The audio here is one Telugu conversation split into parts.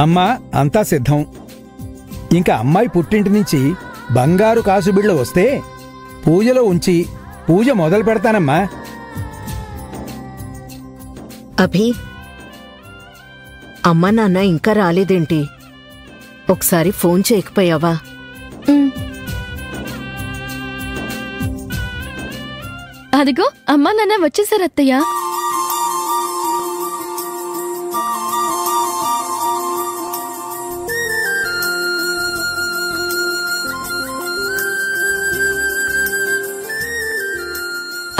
అమ్మా, అంతా సిద్ధం. ఇంకా అమ్మాయి పుట్టింటి నుంచి బంగారు కాసుబిళ్ళ వస్తే పూజలో ఉంచి పూజ మొదలు పెడతానమ్మా. అభి, అమ్మా నాన్న ఇంకా రాలేదేంటి? ఒకసారి ఫోన్ చేయకపోయావా? అదిగో అమ్మా నాన్న వచ్చేసారు అత్తయ్య.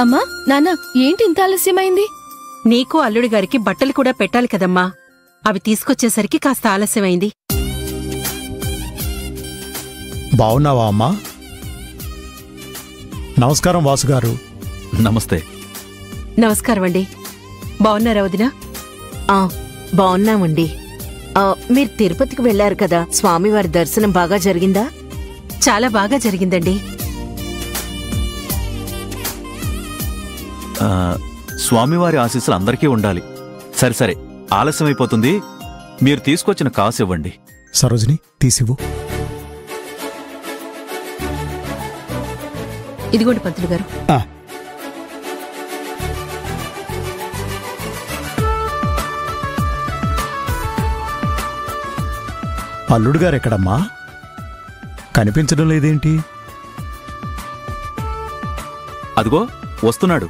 అమ్మా నాన్న, ఏంటి ఇంత ఆలస్యమైంది? నీకు అల్లుడి గారికి బట్టలు కూడా పెట్టాలి కదమ్మా. అవి తీసుకొచ్చేసరికి కాస్త ఆలస్యమైంది. బావున్నావా అమ్మా? నమస్కారం వాసుగారు. నమస్తే. నమస్కారం అండి. బావున్నారా వదినా? బావున్నామండి. మీరు తిరుపతికి వెళ్లారు కదా, స్వామివారి దర్శనం బాగా జరిగిందా? చాలా బాగా జరిగిందండి. స్వామివారి ఆశీస్సులు అందరికీ ఉండాలి. సరే సరే, ఆలస్యమైపోతుంది. మీరు తీసుకొచ్చిన కాసు ఇవ్వండి. సరోజిని, తీసివ్వు. ఇదిగోండి పంతులు గారు. అల్లుడు గారెక్కడమ్మా? కనిపించడం లేదేంటి? అదిగో వస్తున్నాడు.